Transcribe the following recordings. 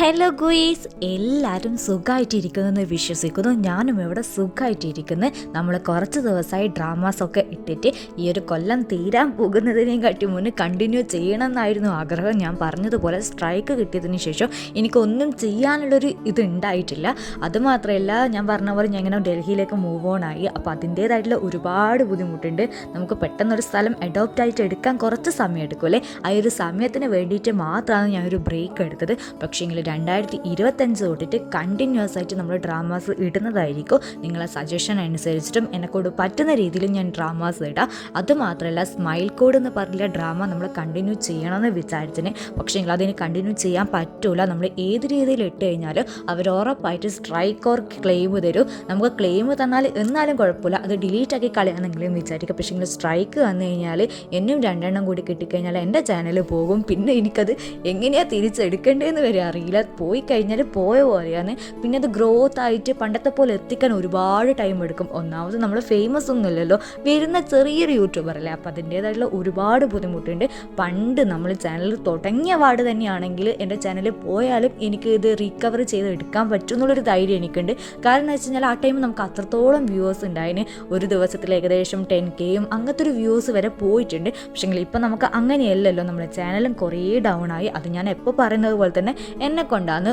Hello guys, എല്ലാവരും സുഖമായിട്ടിരിക്കുന്നെന്ന് വിശ്വസിക്കുന്നു. ഞാനും ഇവിടെ സുഖമായിട്ടിരിക്കുന്നു. നമ്മൾ കുറച്ച് ദിവസമായി ഡ്രാമാസൊക്കെ ഇട്ടിട്ട് ഈ ഒരു കൊല്ലം തീരാൻ പോകുന്നതിനെയും കാട്ടി മുന്നേ കണ്ടിന്യൂ ചെയ്യണമെന്നായിരുന്നു ആഗ്രഹം. ഞാൻ പറഞ്ഞതുപോലെ സ്ട്രൈക്ക് കിട്ടിയതിന് ശേഷം എനിക്കൊന്നും ചെയ്യാനുള്ളൊരു ഇത് ഉണ്ടായിട്ടില്ല. അതുമാത്രമല്ല, ഞാൻ പറഞ്ഞ പോലെ ഞാൻ ഇങ്ങനെ ഡൽഹിയിലേക്ക് മൂവ് ഓൺ ആയി. അപ്പോൾ അതിൻ്റേതായിട്ടുള്ള ഒരുപാട് ബുദ്ധിമുട്ടുണ്ട്. നമുക്ക് പെട്ടെന്നൊരു സ്ഥലം അഡോപ്റ്റ് ആയിട്ട് എടുക്കാൻ കുറച്ച് സമയം എടുക്കുമല്ലേ. ആ ഒരു സമയത്തിന് വേണ്ടിയിട്ട് മാത്രമാണ് ഞാനൊരു ബ്രേക്ക് എടുത്തത്. പക്ഷേ 2025 തൊട്ടിട്ട് കണ്ടിന്യൂസ് ആയിട്ട് നമ്മൾ ഡ്രാമാസ് ഇടുന്നതായിരിക്കും. നിങ്ങളെ സജഷൻ അനുസരിച്ചിട്ടും എന്നെക്കൊണ്ട് പറ്റുന്ന രീതിയിൽ ഞാൻ ഡ്രാമാസ് ഇടാം. അതുമാത്രമല്ല, സ്മൈൽ കോഡ് എന്ന് പറഞ്ഞില്ല ഡ്രാമ നമ്മൾ കണ്ടിന്യൂ ചെയ്യണമെന്ന് വിചാരിച്ചതിന്, പക്ഷേ അതിന് കണ്ടിന്യൂ ചെയ്യാൻ പറ്റൂല. നമ്മൾ ഏത് രീതിയിൽ ഇട്ട് കഴിഞ്ഞാലും അവർ ഉറപ്പായിട്ട് സ്ട്രൈക്ക് ഓർ ക്ലെയിം തരും. നമുക്ക് ക്ലെയിം തന്നാൽ എന്നാലും കുഴപ്പമില്ല, അത് ഡിലീറ്റ് ആക്കി കളയാണെങ്കിലും വിചാരിക്കുക. പക്ഷേ സ്ട്രൈക്ക് വന്നു കഴിഞ്ഞാൽ എന്നും 2 എണ്ണം കൂടി കിട്ടിക്കഴിഞ്ഞാൽ എൻ്റെ ചാനൽ പോകും. പിന്നെ എനിക്കത് എങ്ങനെയാണ് തിരിച്ചെടുക്കേണ്ടതെന്ന് വരെ അറിയില്ല. പോയി കഴിഞ്ഞാൽ പോയ പോലെയാണ്. പിന്നെ അത് ഗ്രോത്ത് ആയിട്ട് പണ്ടത്തെ പോലെ എത്തിക്കാൻ ഒരുപാട് ടൈം എടുക്കും. ഒന്നാമത് നമ്മൾ ഫേമസ് ഒന്നുമില്ലല്ലോ, വരുന്ന ചെറിയൊരു യൂട്യൂബർ അല്ലേ. അപ്പോൾ അതിൻ്റേതായിട്ടുള്ള ഒരുപാട് ബുദ്ധിമുട്ടുണ്ട്. പണ്ട് നമ്മൾ ചാനൽ തുടങ്ങിയ പാട് തന്നെയാണെങ്കിൽ എൻ്റെ ചാനലിൽ പോയാലും എനിക്ക് ഇത് റിക്കവർ ചെയ്ത് എടുക്കാൻ പറ്റും എന്നുള്ളൊരു ധൈര്യം എനിക്കുണ്ട്. കാരണം എന്ന് വെച്ച് കഴിഞ്ഞാൽ ആ ടൈം നമുക്ക് അത്രത്തോളം വ്യൂവേഴ്സ് ഉണ്ടായിന്. ഒരു ദിവസത്തിൽ ഏകദേശം 10Kയും അങ്ങനത്തെ ഒരു വ്യൂസ് വരെ പോയിട്ടുണ്ട്. പക്ഷേ ഇപ്പം നമുക്ക് അങ്ങനെയല്ലല്ലോ. നമ്മുടെ ചാനലും കുറേ ഡൗൺ ആയി. അത് ഞാൻ എപ്പോൾ പറയുന്നത് പോലെ തന്നെ എന്നെ കൊണ്ടാണ്.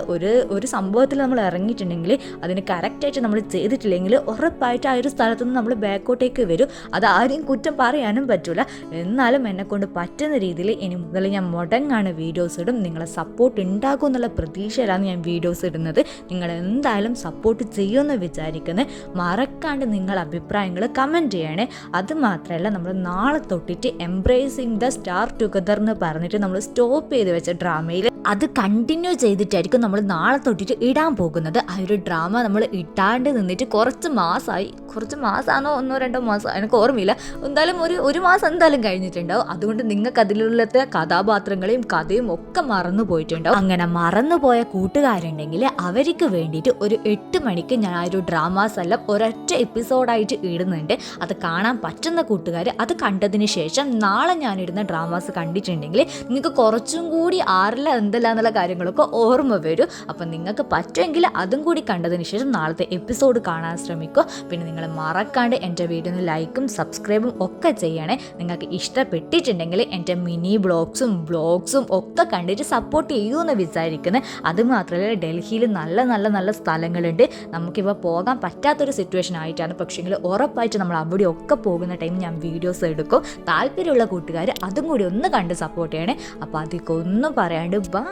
ഒരു സംഭവത്തിൽ നമ്മൾ ഇറങ്ങിയിട്ടുണ്ടെങ്കിൽ അതിന് കറക്റ്റായിട്ട് നമ്മൾ ചെയ്തിട്ടില്ലെങ്കിൽ ഉറപ്പായിട്ട് ആ ഒരു സ്ഥലത്തു നിന്ന് നമ്മൾ ബാക്കോട്ടേക്ക് വരും. അത് ആരെയും കുറ്റം പറയാനും പറ്റില്ല. എന്നാലും എന്നെക്കൊണ്ട് പറ്റുന്ന രീതിയിൽ ഇനി മുതൽ ഞാൻ മുടങ്ങാണ് വീഡിയോസ് ഇടും. നിങ്ങളെ സപ്പോർട്ട് ഉണ്ടാകും എന്നുള്ള പ്രതീക്ഷയിലാണ് ഞാൻ വീഡിയോസ് ഇടുന്നത്. നിങ്ങൾ എന്തായാലും സപ്പോർട്ട് ചെയ്യുമെന്ന് വിചാരിക്കുന്നത്. മറക്കാണ്ട് നിങ്ങളുടെ അഭിപ്രായങ്ങൾ കമൻറ്റ് ചെയ്യണേ. അതുമാത്രമല്ല, നമ്മൾ നാളെ തൊട്ടിട്ട് എംബ്രേസിങ് ദ സ്റ്റാർ ടുഗദർ എന്ന് പറഞ്ഞിട്ട് നമ്മൾ സ്റ്റോപ്പ് ചെയ്ത് വെച്ച ഡ്രാമയിൽ അത് കണ്ടിന്യൂ ചെയ്തിട്ടായിരിക്കും നമ്മൾ നാളെ തൊട്ടിട്ട് ഇടാൻ പോകുന്നത്. ആ ഒരു ഡ്രാമ നമ്മൾ ഇട്ടാണ്ട് നിന്നിട്ട് കുറച്ച് മാസമാണോ 1-2 മാസം എനിക്ക് ഓർമ്മയില്ല. എന്തായാലും ഒരു മാസം എന്തായാലും കഴിഞ്ഞിട്ടുണ്ടാവും. അതുകൊണ്ട് നിങ്ങൾക്ക് അതിലുള്ളത്തെ കഥാപാത്രങ്ങളെയും കഥയും ഒക്കെ മറന്നു പോയിട്ടുണ്ടാവും. അങ്ങനെ മറന്നുപോയ കൂട്ടുകാരുണ്ടെങ്കിൽ അവർക്ക് വേണ്ടിയിട്ട് ഒരു 8 മണിക്ക് ഞാൻ ആ ഒരു ഡ്രാമാസ് എല്ലാം ഒരൊറ്റ എപ്പിസോഡായിട്ട് ഇടുന്നുണ്ട്. അത് കാണാൻ പറ്റുന്ന കൂട്ടുകാർ അത് കണ്ടതിന് ശേഷം നാളെ ഞാനിടുന്ന ഡ്രാമാസ് കണ്ടിട്ടുണ്ടെങ്കിൽ നിങ്ങൾക്ക് കുറച്ചും കൂടി എന്നുള്ള കാര്യങ്ങളൊക്കെ ഓർമ്മ വരും. അപ്പം നിങ്ങൾക്ക് പറ്റുമെങ്കിൽ അതും കൂടി കണ്ടതിന് ശേഷം നാളത്തെ എപ്പിസോഡ് കാണാൻ ശ്രമിക്കുക. പിന്നെ നിങ്ങൾ മറക്കാണ്ട് എൻ്റെ വീഡിയോന് ലൈക്കും സബ്സ്ക്രൈബും ഒക്കെ ചെയ്യണേ. നിങ്ങൾക്ക് ഇഷ്ടപ്പെട്ടിട്ടുണ്ടെങ്കിൽ എൻ്റെ മിനി ബ്ലോഗ്സും ഒക്കെ കണ്ടിട്ട് സപ്പോർട്ട് ചെയ്യുമെന്ന് വിചാരിക്കുന്നത്. അതുമാത്രമല്ല, ഡൽഹിയിൽ നല്ല സ്ഥലങ്ങളുണ്ട്. നമുക്കിപ്പോൾ പോകാൻ പറ്റാത്തൊരു സിറ്റുവേഷൻ ആയിട്ടാണ്. പക്ഷേങ്കിൽ ഉറപ്പായിട്ട് നമ്മൾ അവിടെ ഒക്കെ പോകുന്ന ടൈം ഞാൻ വീഡിയോസ് എടുക്കും. താല്പര്യമുള്ള കൂട്ടുകാർ അതും കൂടി ഒന്ന് കണ്ട് സപ്പോർട്ട് ചെയ്യണേ. അപ്പോൾ അധികം ഒന്നും പറയാണ്ട് ബൈ.